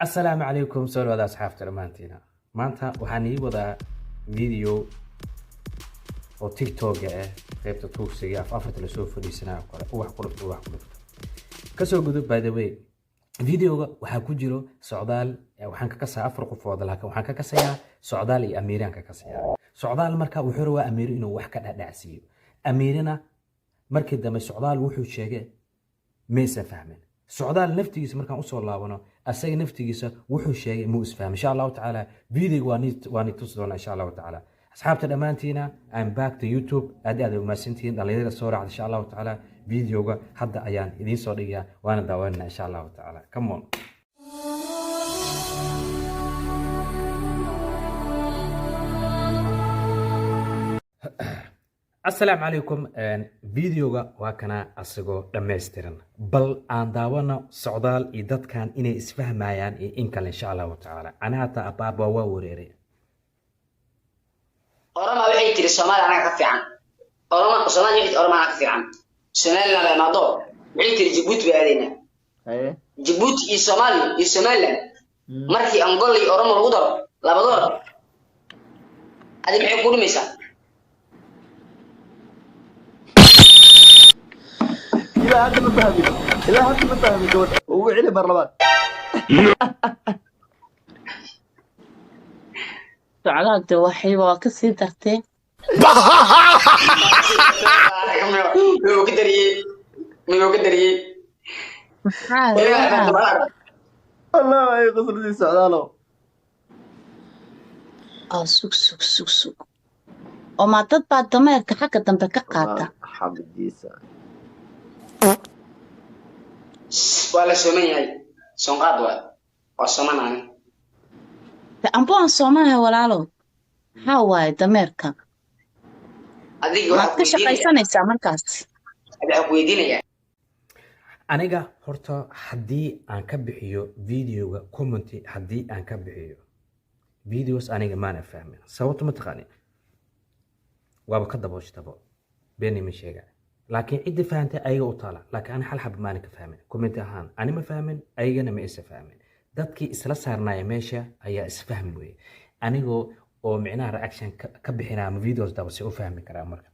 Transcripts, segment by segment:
السلام عليكم سؤال هذا أصحاب ترمانتينا مانتا وحاني وضع فيديو أو تيك توك قيبت توك سيئة في أفرت لسوف دي سنة وحقلت كسو قدب باي ذا واي فيديو وحاكو جيرو سعودال وحان كاسا أفرق فوض لك وحان كاسا سعودال إي أميران كاسا سعودال مركا وحروا أمير إنو وحكا دعسيو أميرنا مركا دم سعودال وحو الشيء ميسا فهمين سعودال نفتيس مركان أصول الله وانا أساق نفتيس وحو الشيء مو اسفهم إن شاء الله تعالى فيديو واني تصدرنا إن شاء الله تعالى أصحاب تدمانتينا I'm back to YouTube أدي وما سنتين دليل الصورة إن شاء الله تعالى فيديو حتى أيان إذين صورية وانا داولنا إن شاء الله تعالى come on السلام عليكم فيديوغا واكنا اسغو دمهستيرن بل aan daawano socdaal iyo dadkan inay isfahmayaan in kale insha Allah ta'ala ana hata ababa waa wareere orama waxay tiri Soomaali anaga ka fiican orama Soomaali waxay orama anaga ka fiican Soomaali la maado waxay tiri Djibouti baadina Djibouti iyo Soomaaliland markii Angola iyo orama lagu daro labadood adi maxay ku dhimaysaa لا هذا ما فاهم دول وعلي برلمان سعادة waxay waa ka sii dartay ميو كدري والله ما يقصر دي سعدالو sug oo ma dad baa dameerka xagga dambe ka qaata xabdiisa wala Soomaaliya sonqaad waa Soomaaliya ambo aan Soomaaliya walaalo maxaa waaye dameerka adiga waxa ka shaqaysanaysaa markaas adiga ku weydiinaya aniga horta hadii aan ka bixiyo videoga comment hadii aan ka bixiyo videos aniga ma ana fahmin sababta ma taqaani waaba ka dabooshtabo beenay ma sheega laakiin cid fahamtay ayaga u taala laakiin ana hal xab ma ana ka fahmin comment ahaan ani ma fahmin ayagana ma isa fahmin dadkii isla saarnaa meesha ayaa isfahm weey anigoo oo micnaha reaction ka bixinaa ama videos daba si u fahmi karaa marka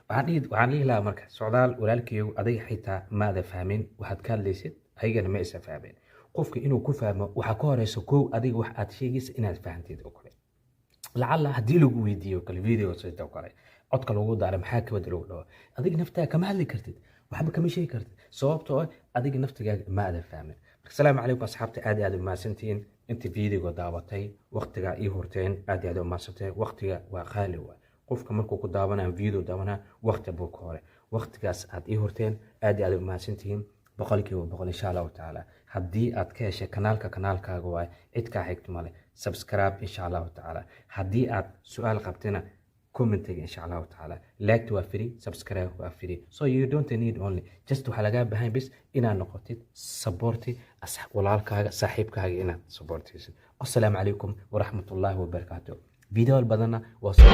waxaan leeyahay marka socdaal walaalkiyo adiga xitaa ma ada fahmin waxaad ka hadlaysid ayagana ma isa fahmin qofka inuu ku fahmo waxa ka horeyso koow adiga wax aad sheegaysid inaad fahanteed oo kale lacala hadii lagu weydiiyo kale videos sida kale codka lagu daaray maxaa ka bedelo dhaw adiga naftaa kama hadli kartid waxba kama sheegi kartid sababtoo adiga naftigaaga ma ada fahmin السلام عليكم أصحابتي أدي ما سنتين أنت فيديو دعوتي وقتها هورتين أدي ما سنتين وقتها وخالي قفك مركو كدعوانا فيديو دعوانا وقت بوكورة وقتها أدي هورتين أدي ما سنتين بقولك وبقول إن شاء الله تعالى هدي أتكاش كنالك جواي إتكا حكت مالي سبسكرايب إن شاء الله تعالى هدي سؤال قبتنا كومنت إن شاء الله تعالى لايك تو فري سبسكرايب تو فري so you don't need only just to حلقات behind بس إنا نقطة سبورتي walaalkaaga saaxiibkaaga inaad supportaysid assalaamu calaykum waraxmatullaahi wabarakaatuh video badana waa soo